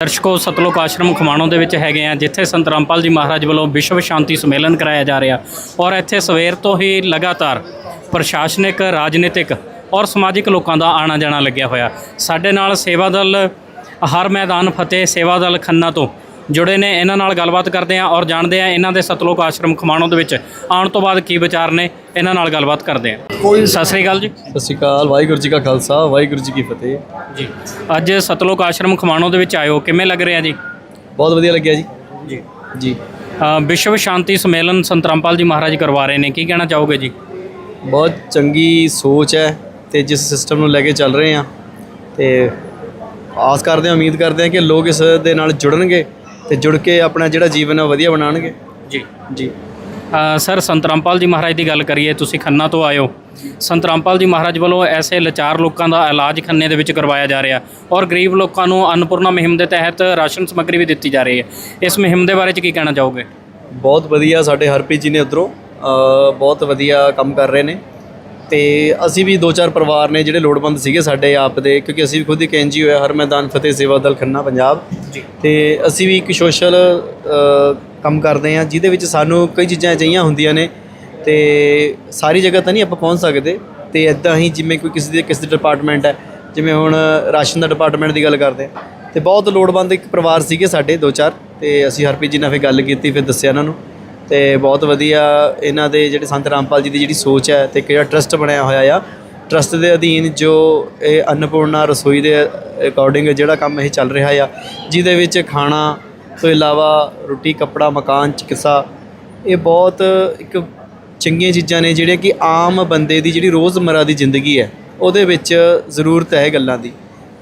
ਦਰਸ਼ਕੋ ਸਤਲੁਜ ਆਸ਼ਰਮ ਖਮਾਣੋਂ ਦੇ ਵਿੱਚ ਹੈਗੇ ਆ ਜਿੱਥੇ ਸੰਤ ਰਾਮਪਾਲ ਜੀ ਮਹਾਰਾਜ ਵੱਲੋਂ ਵਿਸ਼ਵ ਸ਼ਾਂਤੀ ਸੰਮੇਲਨ ਕਰਾਇਆ ਜਾ ਰਿਹਾ ਔਰ ਇੱਥੇ ਸਵੇਰ ਤੋਂ ਹੀ ਲਗਾਤਾਰ ਪ੍ਰਸ਼ਾਸਨਿਕ ਰਾਜਨੀਤਿਕ ਔਰ ਸਮਾਜਿਕ ਲੋਕਾਂ ਦਾ ਆਣਾ ਜਾਣਾ ਲੱਗਿਆ ਹੋਇਆ। ਸਾਡੇ ਨਾਲ ਸੇਵਾ ਦਲ ਹਰ ਮੈਦਾਨ ਫਤਿਹ ਸੇਵਾ ਦਲ ਖੰਨਾ ਤੋਂ जुड़े ने, इन्हां नाल गलबात करते हैं और जानते हैं इन्हां दे सतलुज आश्रम खमाणों दे विच आउण तो बाद की विचार ने, इन्हां नाल गलबात करते हैं। सत श्री अकाल जी। सत श्री अकाल, वाहिगुरू जी का खालसा वाहिगुरू जी की फतेह जी। अज सतलुज आश्रम खमाणों दे विच आए हो, किवें लग रहा जी? बहुत वधिया लग्या जी। जी जी। विश्व शांति सम्मेलन संत रामपाल जी महाराज करवा रहे हैं, की कहना चाहोगे जी? बहुत चंगी सोच है तो जिस सिस्टम में लैके चल रहे हैं तो आस करते हैं, उम्मीद करते हैं कि लोग इस दे नाल जुड़नगे तो जुड़ के अपना जिहड़ा जीवन है वधिया बनाणगे जी। जी। सर संत रामपाल जी महाराज की गल करिए, तुसीं खन्ना तो आए हो। संत रामपाल जी महाराज वालों ऐसे लाचार लोगों का इलाज खन्ने दे विच करवाया जा रहा और गरीब लोगों को अन्नपूर्णा मुहिम के तहत राशन समग्री भी दी जा रही है। इस मुहिम के बारे की कहना चाहोगे? बहुत वधिया, साडे हरप्रीत जी ने उधरों बहुत वधिया काम कर रहे हैं तो असी भी 2-4 परिवार ने जिहड़े लोड़वंद सीगे साडे आप दे, क्योंकि असी भी खुद एक NGO है हर मैदान फतेह सेवा दल खन्ना पंजाब जी। तो असी भी एक सोशल काम करते हैं जिहदे विच सानू कई चीज़ां चाहिए होंदियां ने तो सारी जगह तो नहीं आप पहुँच सकते। तो इदां ही जिवें कोई किसी डिपार्टमेंट है, जिवें हुण राशन का डिपार्टमेंट की गल करते हैं तो बहुत लोड़वंद एक परिवार सीगे साडे 2-4 तो असी हरप्रीत जी नाल फिर गल कीती, फिर दस्सिया इन्हां नूं तो बहुत वधिया इन्हां दे जिहड़े संत रामपाल जी की जिहड़ी सोच है तो एक ट्रस्ट बनाया होया आ, ट्रस्ट के अधीन जो अन्नपूर्णा रसोई के अकॉर्डिंग जिहड़ा काम ये चल रहा है, जिहदे विच खाना तो इलावा रोटी कपड़ा मकान चिकित्सा ये बहुत एक चंगियां चीज़ां ने जिहड़ियां कि आम बंदे की जिहड़ी रोज़मर्रा की जिंदगी है उहदे विच ज़रूरत है गल्लां दी।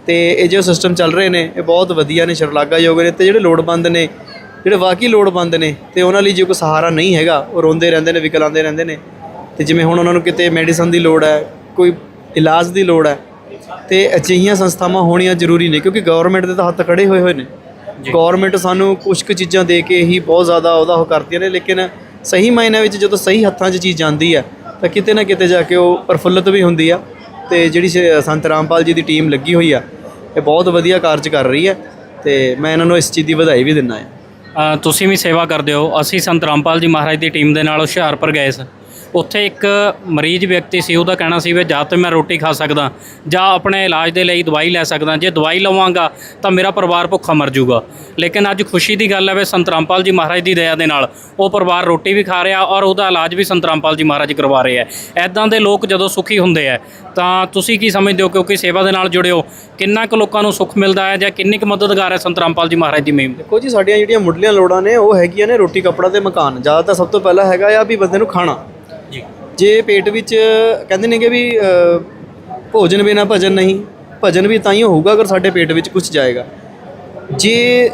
तो ये जो सिस्टम चल रहे हैं ये बहुत वधिया ने, शलाघायोग ने। तो जिहड़े लोड़वंद ने ਜਿਹੜੇ ਵਾਕਈ ਲੋੜਵੰਦ ਨੇ ਤੇ ਉਹਨਾਂ ਲਈ ਜੇ ਕੋਈ ਸਹਾਰਾ ਨਹੀਂ ਹੈਗਾ ਉਹ ਰੋਂਦੇ ਰਹਿੰਦੇ ਨੇ, ਵਿਕਲਾਂਦੇ ਰਹਿੰਦੇ ਨੇ। ਤੇ ਜਿਵੇਂ ਹੁਣ ਉਹਨਾਂ ਨੂੰ ਕਿਤੇ ਮੈਡੀਸਨ ਦੀ ਲੋੜ ਹੈ, ਕੋਈ ਇਲਾਜ ਦੀ ਲੋੜ ਹੈ ਤੇ ਅਜਿਹੀਆਂ ਸੰਸਥਾਵਾਂ ਹੋਣੀਆਂ ਜ਼ਰੂਰੀ ਨੇ, ਕਿਉਂਕਿ ਗਵਰਨਮੈਂਟ ਦੇ ਤਾਂ ਹੱਥ ਖੜੇ ਹੋਏ ਹੋਏ ਨੇ। ਗਵਰਨਮੈਂਟ ਸਾਨੂੰ ਕੁਝ ਕੁ ਚੀਜ਼ਾਂ ਦੇ ਕੇ ਹੀ ਬਹੁਤ ਜ਼ਿਆਦਾ ਉਹਦਾ ਉਹ ਕਰਦੀਆਂ ਨੇ, ਲੇਕਿਨ ਸਹੀ ਮਾਇਨੇ ਵਿੱਚ ਜਦੋਂ ਸਹੀ ਹੱਥਾਂ 'ਚ ਚੀਜ਼ ਜਾਂਦੀ ਹੈ ਤਾਂ ਕਿਤੇ ਨਾ ਕਿਤੇ ਜਾ ਕੇ ਉਹ ਪ੍ਰਫੁੱਲਤ ਵੀ ਹੁੰਦੀ ਆ। ਤੇ ਜਿਹੜੀ ਸੰਤ ਰਾਮਪਾਲ ਜੀ ਦੀ ਟੀਮ ਲੱਗੀ ਹੋਈ ਆ ਇਹ ਬਹੁਤ ਵਧੀਆ ਕਾਰਜ ਕਰ ਰਹੀ ਹੈ ਤੇ ਮੈਂ ਇਹਨਾਂ ਨੂੰ ਇਸ ਚੀਜ਼ ਦੀ ਵਧਾਈ ਵੀ ਦਿੰਦਾ ਹਾਂ। ਤੁਸੀਂ ਵੀ ਸੇਵਾ ਕਰਦੇ ਹੋ। ਅਸੀਂ ਸੰਤ ਰਾਮਪਾਲ ਜੀ ਮਹਾਰਾਜ ਦੀ ਟੀਮ ਦੇ ਨਾਲ ਹੁਸ਼ਿਆਰਪੁਰ ਗਏ ਸੀ। ਉੱਥੇ ਇੱਕ ਮਰੀਜ਼ ਵਿਅਕਤੀ ਸੀ, ਉਹਦਾ ਕਹਿਣਾ ਸੀ ਵੀ ਜਾਂ ਤਾਂ ਮੈਂ ਰੋਟੀ ਖਾ ਸਕਦਾ ਜਾਂ ਆਪਣੇ ਇਲਾਜ ਦੇ ਲਈ ਦਵਾਈ ਲੈ ਸਕਦਾ, ਜੇ ਦਵਾਈ ਲਵਾਂਗਾ ਤਾਂ ਮੇਰਾ ਪਰਿਵਾਰ ਭੁੱਖਾ ਮਰ ਜਾਊਗਾ। ਲੇਕਿਨ ਅੱਜ ਖੁਸ਼ੀ ਦੀ ਗੱਲ ਹੈ ਵੀ ਸੰਤ ਰਾਮਪਾਲ ਜੀ ਮਹਾਰਾਜ ਦੀ ਦਇਆ ਦੇ ਨਾਲ ਉਹ ਪਰਿਵਾਰ ਰੋਟੀ ਵੀ ਖਾ ਰਿਹਾ ਔਰ ਉਹਦਾ ਇਲਾਜ ਵੀ ਸੰਤ ਰਾਮਪਾਲ ਜੀ ਮਹਾਰਾਜ ਕਰਵਾ ਰਹੇ ਹੈ। ਇੱਦਾਂ ਦੇ ਲੋਕ ਜਦੋਂ ਸੁਖੀ ਹੁੰਦੇ ਹੈ ਤਾਂ ਤੁਸੀਂ ਕੀ ਸਮਝਦੇ ਹੋ, ਕਿਉਂਕਿ ਸੇਵਾ ਦੇ ਨਾਲ ਜੁੜੇ ਹੋ, ਕਿੰਨਾ ਕੁ ਲੋਕਾਂ ਨੂੰ ਸੁੱਖ ਮਿਲਦਾ ਹੈ ਜਾਂ ਕਿੰਨੀ ਕੁ ਮਦਦਗਾਰ ਹੈ ਸੰਤ ਰਾਮਪਾਲ ਜੀ ਮਹਾਰਾਜ ਦੀ ਮੁਹਿੰਮ? ਦੇਖੋ ਜੀ, ਸਾਡੀਆਂ ਜਿਹੜੀਆਂ ਮੁੱਢਲੀਆਂ ਲੋੜਾਂ ਨੇ ਉਹ ਹੈਗੀਆਂ ਨੇ ਰੋਟੀ ਕੱਪੜਾ ਤੇ ਮਕਾਨ। ਜ਼ਿਆਦਾਤਰ ਸਭ ਤੋਂ ਪਹਿਲਾਂ ਹੈਗਾ ਆ ਵੀ ਬੰਦੇ ਨੂੰ ਖਾਣਾ ਜੀ। ਜੇ ਪੇਟ ਵਿੱਚ ਕਹਿੰਦੇ ਨੇ ਕਿ ਵੀ ਭੋਜਨ ਬਿਨਾ ਭਜਨ ਨਹੀਂ, ਭਜਨ ਵੀ ਤਾਂ ਹੀ ਹੋਊਗਾ ਅਗਰ ਸਾਡੇ ਪੇਟ ਵਿੱਚ ਕੁਝ ਜਾਏਗਾ। ਜੇ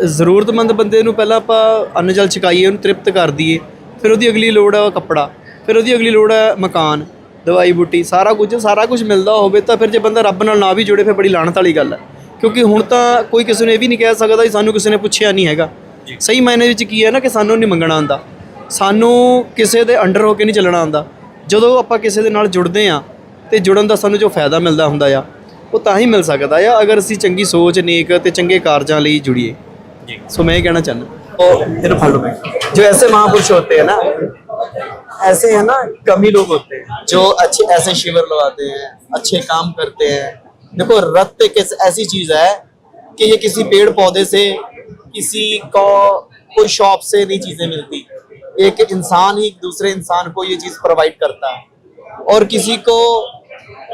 ਜ਼ਰੂਰਤਮੰਦ ਬੰਦੇ ਨੂੰ ਪਹਿਲਾਂ ਆਪਾਂ ਅੰਨ ਜਲ ਛਕਾਈਏ, ਉਹਨੂੰ ਤ੍ਰਿਪਤ ਕਰ ਦਈਏ, ਫਿਰ ਉਹਦੀ ਅਗਲੀ ਲੋੜ ਹੈ ਕੱਪੜਾ, ਫਿਰ ਉਹਦੀ ਅਗਲੀ ਲੋੜ ਹੈ ਮਕਾਨ, ਦਵਾਈ ਬੂਟੀ, ਸਾਰਾ ਕੁਝ ਮਿਲਦਾ ਹੋਵੇ ਤਾਂ ਫਿਰ ਜੇ ਬੰਦਾ ਰੱਬ ਨਾਲ ਨਾ ਵੀ ਜੁੜੇ ਫਿਰ ਬੜੀ ਲਾਹਨਤ ਵਾਲੀ ਗੱਲ ਹੈ। ਕਿਉਂਕਿ ਹੁਣ ਤਾਂ ਕੋਈ ਕਿਸੇ ਨੂੰ ਇਹ ਵੀ ਨਹੀਂ ਕਹਿ ਸਕਦਾ ਕਿ ਸਾਨੂੰ ਕਿਸੇ ਨੇ ਪੁੱਛਿਆ ਨਹੀਂ ਹੈਗਾ। ਸਹੀ ਮਾਇਨੇ ਵਿੱਚ ਕੀ ਹੈ ਨਾ ਕਿ ਸਾਨੂੰ ਨਹੀਂ ਮੰਗਣਾ ਆਉਂਦਾ, ਸਾਨੂੰ ਕਿਸੇ ਦੇ ਅੰਡਰ ਹੋ ਕੇ ਨਹੀਂ ਚੱਲਣਾ ਆਉਂਦਾ। ਜਦੋਂ ਆਪਾਂ ਕਿਸੇ ਦੇ ਨਾਲ ਜੁੜਦੇ ਹਾਂ ਤੇ ਜੁੜਨ ਦਾ ਸਾਨੂੰ ਜੋ ਫਾਇਦਾ ਮਿਲਦਾ ਹੁੰਦਾ ਆ ਉਹ ਤਾਂ ਹੀ ਮਿਲ ਸਕਦਾ ਆ ਅਗਰ ਅਸੀਂ ਚੰਗੀ ਸੋਚ ਨੇਕ ਤੇ ਚੰਗੇ ਕਾਰਜਾਂ ਲਈ ਜੁੜੀਏ ਜੀ। ਸੋ ਮੈਂ ਇਹ ਕਹਿਣਾ ਚਾਹੁੰਦਾ जो ऐसे महापुरुष होते हैं ना, ऐसे है ना कम ही लोग होते हैं जो अच्छे ऐसे शिविर लगाते हैं, अच्छे काम करते हैं। देखो रक्त एक ऐसी चीज है कि ये किसी पेड़ पौधे से, किसी को कोई शॉप से नहीं चीजें मिलती। एक इंसान ही दूसरे इंसान को ये चीज प्रोवाइड करता है और किसी को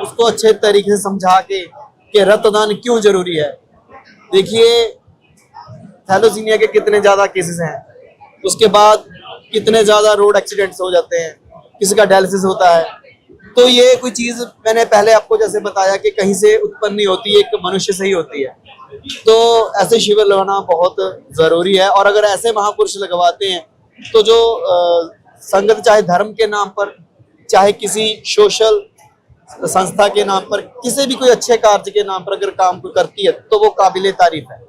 उसको अच्छे तरीके से समझा के कि रक्तदान क्यों जरूरी है। देखिए थैलोसीमिया के कितने ज़्यादा केसेस हैं, उसके बाद कितने ज़्यादा रोड एक्सीडेंट्स हो जाते हैं, किसी का डायलिसिस होता है। तो ये कोई चीज़ मैंने पहले आपको जैसे बताया कि कहीं से उत्पन्न नहीं होती, एक मनुष्य से ही होती है। तो ऐसे शिविर लगाना बहुत ज़रूरी है और अगर ऐसे महापुरुष लगवाते हैं तो जो संगत चाहे धर्म के नाम पर, चाहे किसी सोशल संस्था के नाम पर, किसी भी कोई अच्छे कार्य के नाम पर अगर काम करती है तो वो काबिले तारीफ है।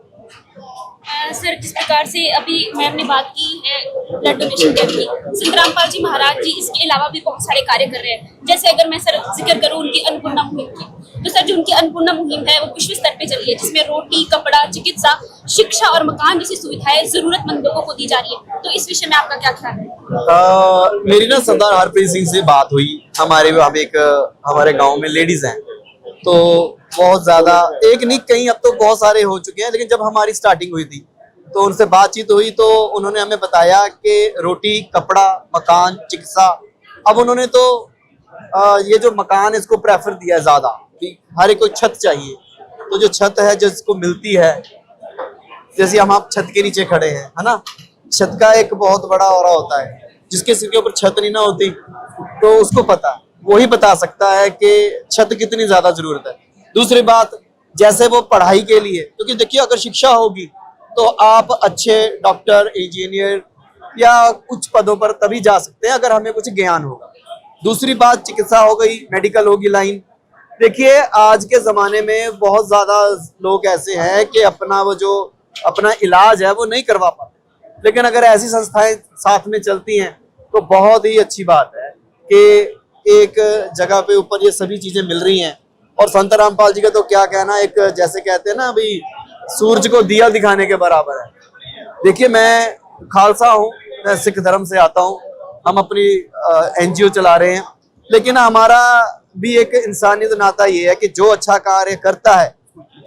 सर जिस प्रकार से अभी मैम ने बात की है ब्लड डोनेशन कैंप की, संत रामपाल जी महाराज जी इसके अलावा भी बहुत सारे कार्य कर रहे हैं। जैसे अगर मैं सर जिक्र करूँ उनकी अन्नपूर्णा मुहिम की, तो सर जो उनकी अन्नपूर्णा मुहिम है वो विश्व स्तर पे चली है, जिसमें रोटी, कपड़ा, चिकित्सा, शिक्षा और मकान जैसी सुविधाएं जरूरतमंद लोगों को दी जा रही है। तो इस विषय में आपका क्या ख्याल है? मेरी ना सरदार हरप्रीत सिंह से बात हुई। हमारे गांव में लेडीज हैं, तो बहुत ज्यादा, एक नहीं कहीं अब तो बहुत सारे हो चुके हैं, लेकिन जब हमारी स्टार्टिंग हुई थी तो उनसे बातचीत हुई तो उन्होंने हमें बताया कि रोटी, कपड़ा, मकान, चिकित्सा। अब उन्होंने तो ये जो मकान इसको प्रेफर दिया है ज्यादा, कि हर एक को छत चाहिए। तो जो छत है जिसको मिलती है, जैसे हम आप छत के नीचे खड़े हैं, है ना, छत का एक बहुत बड़ा औरा होता है। जिसके सिर के ऊपर छत नहीं ना होती तो उसको पता, वही बता सकता है कि छत कितनी ज्यादा जरूरत है। दूसरी बात, जैसे वो पढ़ाई के लिए, क्योंकि देखिए अगर शिक्षा होगी तो आप अच्छे डॉक्टर, इंजीनियर या कुछ पदों पर तभी जा सकते हैं अगर हमें कुछ ज्ञान होगा। दूसरी बात, चिकित्सा हो गई, मेडिकल होगी लाइन। देखिए आज के जमाने में बहुत ज्यादा लोग ऐसे हैं कि अपना इलाज है वो नहीं करवा पाते, लेकिन अगर ऐसी संस्थाएं साथ में चलती हैं तो बहुत ही अच्छी बात है कि एक जगह पे ऊपर ये सभी चीजें मिल रही हैं। और संत रामपाल जी का तो क्या कहना, एक जैसे कहते हैं ना अभी, सूरज को दिया दिखाने के बराबर है। देखिए मैं खालसा हूँ, मैं सिख धर्म से आता हूँ, हम अपनी एनजीओ चला रहे हैं, लेकिन हमारा भी एक इंसानियत नाता ये है कि जो अच्छा कार्य करता है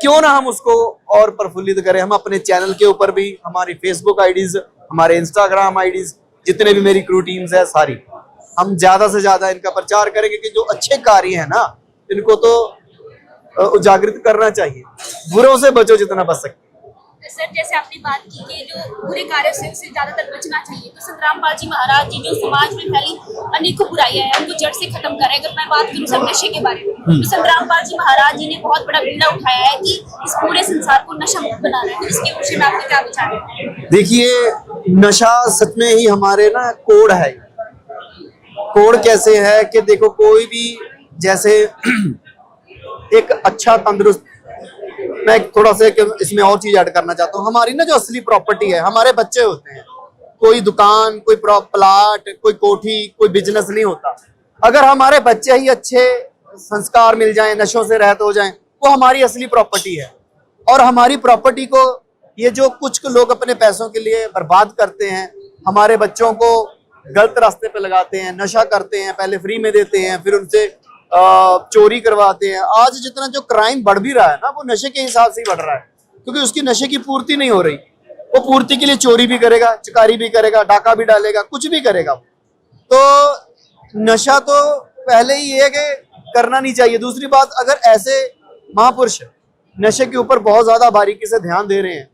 क्यों ना हम उसको और प्रफुल्लित करें। हम अपने चैनल के ऊपर भी, हमारी फेसबुक आईडीज, हमारे इंस्टाग्राम आईडीज, जितने भी मेरी क्रू टीम्स है सारी, हम ज्यादा से ज्यादा इनका प्रचार करेंगे कि जो अच्छे कार्य है ना इनको तो उजागृत करना चाहिए। बुरों से बचो जितना बच सकते। सर जैसे आपने बात की कि जो बुरे कार्यों से उससे ज्यादातर बचना चाहिए, तो संत रामपाल जी महाराज जी जो समाज में फैली अनेकों बुराइयां हैं उनको जड़ से खत्म करें। अगर मैं बात करूं सर नशे के बारे में, तो संत रामपाल जी महाराज जी ने बहुत बड़ा बीड़ा उठाया है कि इस पूरे संसार को नशा मुक्त बनाना है। तो इसके विषय में आपके क्या विचार है? देखिए नशा सच में ही हमारे ना कोड है। कोड कैसे है कि देखो, कोई भी जैसे एक अच्छा तंदुरुस्त, मैं थोड़ा सा इसमें और चीज ऐड करना चाहता हूँ। हमारी ना जो असली प्रॉपर्टी है हमारे बच्चे होते हैं। कोई दुकान, कोई प्लाट, कोई कोठी, कोई बिजनेस नहीं होता। अगर हमारे बच्चे ही अच्छे संस्कार मिल जाएं, नशों से रहित हो जाएं, वो हमारी असली प्रॉपर्टी है। और हमारी प्रॉपर्टी को ये जो कुछ लोग अपने पैसों के लिए बर्बाद करते हैं, हमारे बच्चों को गलत रास्ते पे लगाते हैं, नशा करते हैं, पहले फ्री में देते हैं, फिर उनसे चोरी करवाते हैं। आज जितना जो क्राइम बढ़ भी रहा है ना, वो नशे के हिसाब से ही बढ़ रहा है, क्योंकि उसकी नशे की पूर्ति नहीं हो रही। वो पूर्ति के लिए चोरी भी करेगा, चिकारी भी करेगा, डाका भी डालेगा, कुछ भी करेगा। तो नशा तो पहले ही ये है कि करना नहीं चाहिए। दूसरी बात, अगर ऐसे महापुरुष नशे के ऊपर बहुत ज्यादा बारीकी से ध्यान दे रहे हैं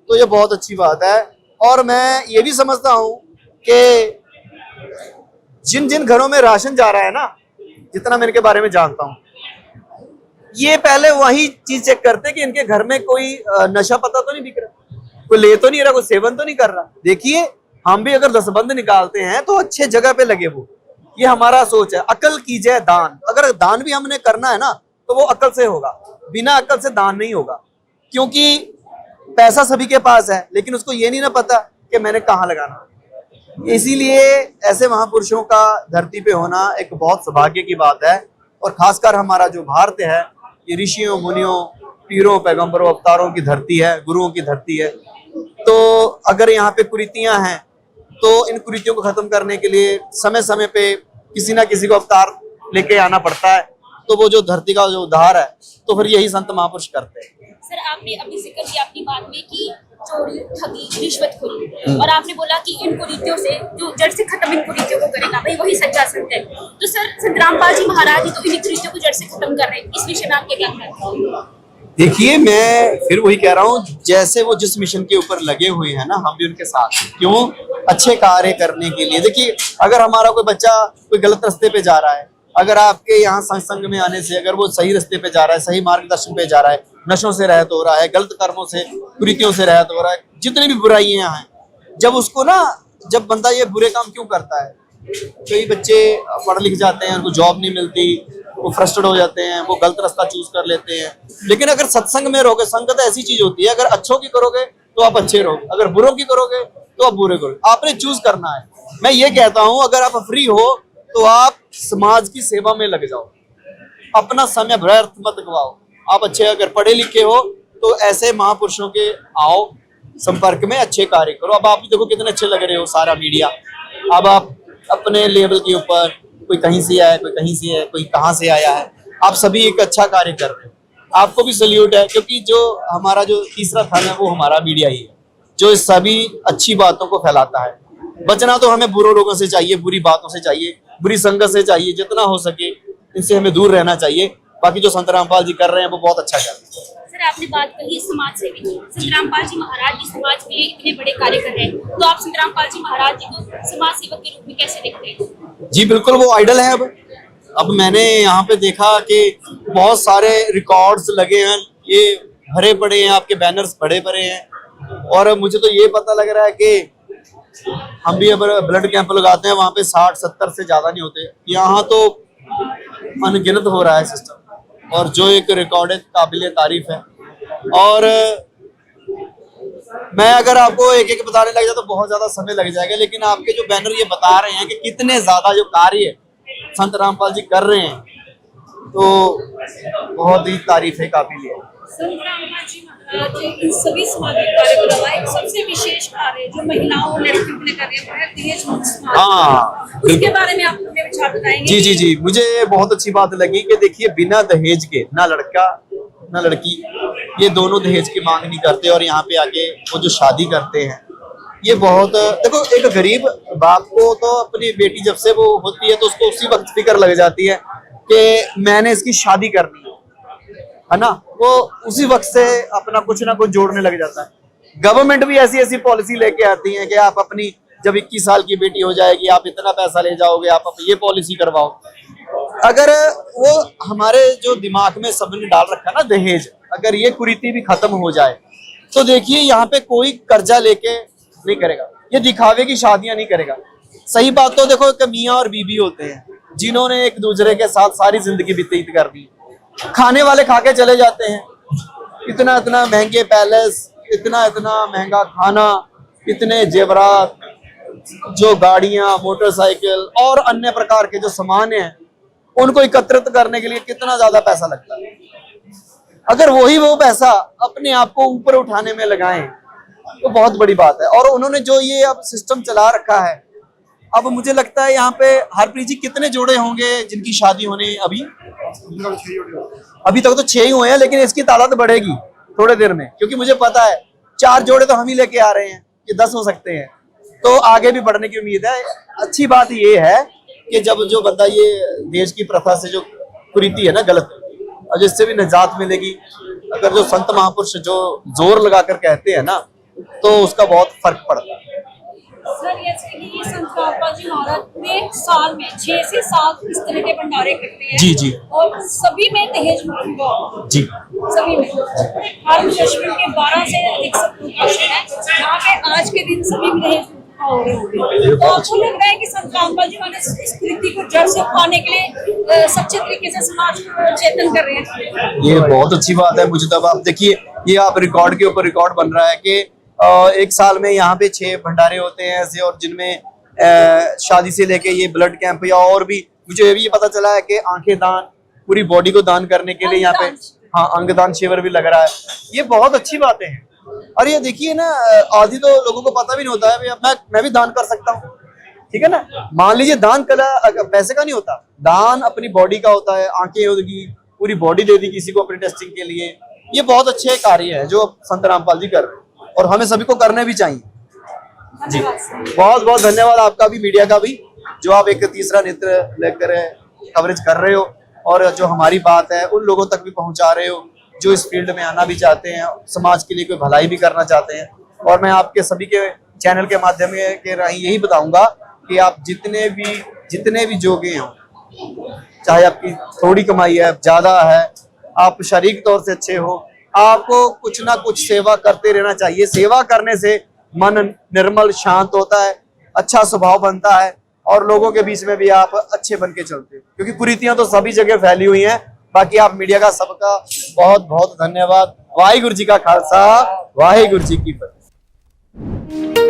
तो ये बहुत अच्छी बात है। और मैं ये भी समझता हूँ कि जिन जिन घरों में राशन जा रहा है ना, जितना मैं इनके बारे में जानता हूँ, ये पहले वही चीज चेक करते कि इनके घर में कोई नशा पता तो नहीं बिक रहा, कोई ले तो नहीं रहा, कोई सेवन तो नहीं कर रहा। देखिए हम भी अगर दसबंद निकालते हैं तो अच्छे जगह पे लगे वो, ये हमारा सोच है। अकल कीजिए दान, अगर दान भी हमने करना है ना तो वो अकल से होगा, बिना अकल से दान नहीं होगा। क्योंकि पैसा सभी के पास है, लेकिन उसको ये नहीं ना पता कि मैंने कहाँ लगाना। इसीलिए ऐसे महापुरुषों का धरती पे होना एक बहुत सौभाग्य की बात है। और खासकर हमारा जो भारत है, ये ऋषियों, मुनियों, पीरों, पैगंबरों, अवतारों की धरती है, गुरुओं की धरती है। तो अगर यहाँ पे कुरीतियां हैं तो इन कुरीतियों को खत्म करने के लिए समय समय पे किसी ना किसी को अवतार लेके आना पड़ता है। तो वो जो धरती का जो उद्धार है तो फिर यही संत महापुरुष करते हैं। सर आपने अभी जिक्र किया अपनी बात में कि चोरी, ठगी, रिश्वतखोरी, और आपने बोला कि इन कुरीतियों से जो जड़ से खत्म इन कुरीतियों को करेगा भाई वही सच्चा संत है। तो सर संत रामपाल जी महाराज जी तो इन कुरीतियों को जड़ से खत्म कर रहे हैं, इस विषय में आपके क्या ख्याल है? देखिए मैं फिर वही कह रहा हूँ, जैसे वो जिस मिशन के ऊपर लगे हुए हैं ना, हम भी उनके साथ। क्यों? अच्छे कार्य करने के लिए। देखिए अगर हमारा कोई बच्चा कोई गलत रास्ते पे जा रहा है, अगर आपके यहाँ सत्संग में आने से अगर वो सही रास्ते पे जा रहा है, सही मार्गदर्शन पे जा रहा है, नशों से रहित हो रहा है, गलत कर्मों से, कुरीतियों से रहित हो रहा है, जितनी भी बुराइयां हैं, जब उसको ना, जब बंदा ये बुरे काम क्यों करता है, कई बच्चे पढ़ लिख जाते हैं, उनको जॉब नहीं मिलती, वो फ्रस्ट्रेट हो जाते हैं, वो गलत रास्ता चूज कर लेते हैं। लेकिन अगर सत्संग में रहोगे, संगत ऐसी चीज होती है, अगर अच्छों की करोगे तो आप अच्छे रहोगे, अगर बुरों की करोगे तो आप बुरे करोगे। आपने चूज करना है। मैं ये कहता हूं अगर आप फ्री हो तो आप समाज की सेवा में लग जाओ। अपना समय व्यर्थ मत गवाओ। आप अच्छे अगर पढ़े लिखे हो तो ऐसे महापुरुषों के आओ संपर्क में, अच्छे कार्य करो। अब आप भी देखो कितने अच्छे लग रहे हो, सारा मीडिया। अब आप अपने लेवल के ऊपर, कोई कहीं से आया है, कोई कहीं से है, कोई कहाँ से आया है, आप सभी एक अच्छा कार्य कर रहे हो। आपको भी सल्यूट है, क्योंकि जो हमारा जो तीसरा थन है वो हमारा मीडिया ही है, जो इस सभी अच्छी बातों को फैलाता है। बचना तो हमें बुरे लोगों से चाहिए, बुरी बातों से चाहिए, बुरी संगत से चाहिए, जितना हो सके इनसे हमें दूर रहना चाहिए। बाकी जो संत रामपाल जी कर रहे हैं वो बहुत अच्छा कर रहे हैं। सर, आपने बात कही समाज सेवी की। संत रामपाल जी महाराज जी समाज में इतने बड़े कार्य कर रहे हैं, तो आप संत रामपाल जी महाराज जी को समाज सेवक के रूप में कैसे देखते हैं? जी बिल्कुल, वो आइडल है। अब मैंने यहाँ पे देखा कि बहुत सारे रिकॉर्ड्स लगे हैं, ये भरे पड़े हैं, आपके बैनर्स भरे पड़े हैं। और मुझे तो ये पता लग रहा है कि हम भी अब ब्लड कैंप लगाते हैं, वहाँ पे 60-70 से ज्यादा नहीं होते, यहाँ तो अनगिनत हो रहा है सिस्टम। और जो एक रिकॉर्ड है, काबिल तारीफ है। और मैं अगर आपको एक एक बताने लग जाए तो बहुत ज्यादा समय लग जाएगा, लेकिन आपके जो बैनर ये बता रहे हैं कि कितने ज्यादा जो कार्य संत रामपाल जी कर रहे हैं, तो बहुत ही तारीफ है, काबिल है। संत रामपाल जी महाराज जी इन सभी सामाजिक कार्यों के अलावा एक सबसे विशेष कार्य जो महिलाओं लड़कियों के लिए कर रहे हैं, वो है दहेज मुक्त समाज। हाँ, उसके बारे में आप अपने विचार बताएंगे? जी जी जी, मुझे बहुत अच्छी बात लगी कि देखिए, बिना दहेज के ना लड़का ना लड़की, ये दोनों दहेज की मांग नहीं करते, और यहाँ पे आके वो जो शादी करते हैं, ये बहुत, देखो एक गरीब बाप को तो अपनी बेटी जब से वो होती है तो उसको उसी वक्त फिक्र लग जाती है कि मैंने इसकी शादी करनी है ना, वो उसी वक्त से अपना कुछ ना कुछ जोड़ने लग जाता है। गवर्नमेंट भी ऐसी ऐसी पॉलिसी लेके आती है कि आप अपनी जब 21 साल की बेटी हो जाएगी, आप इतना पैसा ले जाओगे, आप ये पॉलिसी करवाओ। अगर वो हमारे जो दिमाग में सबने डाल रखा ना दहेज, अगर ये कुरीति भी खत्म हो जाए तो देखिए यहाँ पे कोई कर्जा लेके नहीं करेगा, ये दिखावे की शादियां नहीं करेगा। सही बात तो देखो, एक मियाँ और बीबी होते हैं जिन्होंने एक दूसरे के साथ सारी जिंदगी व्यतीत कर दी। खाने वाले खा के चले जाते हैं, इतना इतना महंगे पैलेस, इतना इतना महंगा खाना, इतने जेवरात, जो गाड़ियां, मोटरसाइकिल और अन्य प्रकार के जो सामान हैं, उनको एकत्रित करने के लिए कितना ज्यादा पैसा लगता है। अगर वो पैसा अपने आप को ऊपर उठाने में लगाएं तो बहुत बड़ी बात है। और उन्होंने जो ये अब सिस्टम चला रखा है, अब मुझे लगता है यहाँ पे हरप्रीत जी कितने जोड़े होंगे जिनकी शादी होने अभी तक तो 6 ही हुए हैं, लेकिन इसकी तादाद बढ़ेगी थोड़े देर में, क्योंकि मुझे पता है 4 जोड़े तो हम ही लेके आ रहे हैं, ये 10 हो सकते हैं, तो आगे भी बढ़ने की उम्मीद है। अच्छी बात ये है कि जब जो बंदा ये देश की प्रथा से जो कुरीति है ना गलत, और जिससे भी निजात मिलेगी, अगर जो संत महापुरुष जो जोर लगाकर कहते हैं ना, तो उसका बहुत फर्क पड़ता है। सर, जैसे कि ये संत रामपाल जी महाराज पूरे साल में 6 से 7 इस तरह के भंडारे करते हैं। जी जी, और सभी में दहेज मुक्त जी, सभी में हर दशमलव के 12 से अधिक संख्या है, जहाँ पे आज के दिन सभी में दहेज हो रहे होंगे। तो आपको लग रहा है कि संत रामपाल जी महाराज इस कृति को जड़ से उखाड़ने के लिए सच्चे तरीके से समाज को चेतन कर रहे हैं? ये बहुत अच्छी बात है। मुझे तब आप देखिए, ये आप रिकॉर्ड के ऊपर रिकॉर्ड बन रहा है कि एक साल में यहाँ पे 6 भंडारे होते हैं ऐसे, और जिनमें शादी से लेके ये ब्लड कैंप या और भी, मुझे ये भी पता चला है कि आंखें दान, पूरी बॉडी को दान करने के लिए यहाँ पे हाँ अंगदान शिविर भी लग रहा है। ये बहुत अच्छी बातें हैं। और ये देखिए ना, आदि तो लोगों को पता भी नहीं होता है, मैं भी दान कर सकता हूँ, ठीक है ना। मान लीजिए दान कला पैसे का नहीं होता, दान अपनी बॉडी का होता है। आंखें होगी, पूरी बॉडी दे दी किसी को अपने टेस्टिंग के लिए। ये बहुत अच्छे कार्य है जो संत रामपाल जी कर रहे हैं, और हमें सभी को करने भी चाहिए। जी, बहुत बहुत धन्यवाद आपका भी, मीडिया का भी, जो आप एक तीसरा नेत्र लेकर कवरेज कर रहे हो, और जो हमारी बात है उन लोगों तक भी पहुंचा रहे हो जो इस फील्ड में आना भी चाहते हैं, समाज के लिए कोई भलाई भी करना चाहते हैं। और मैं आपके सभी के चैनल के माध्यम के राही यही बताऊंगा कि आप जितने भी जोगे हों, चाहे आपकी थोड़ी कमाई है, ज्यादा है, आप शारीरिक तौर से अच्छे हो, आपको कुछ ना कुछ सेवा करते रहना चाहिए। सेवा करने से मन निर्मल शांत होता है, अच्छा स्वभाव बनता है, और लोगों के बीच में भी आप अच्छे बन के चलते हो, क्योंकि कुरीतियां तो सभी जगह फैली हुई हैं। बाकी आप मीडिया का सबका बहुत बहुत धन्यवाद। वाहिगुरु जी का खालसा, वाहिगुरु जी की फतेह।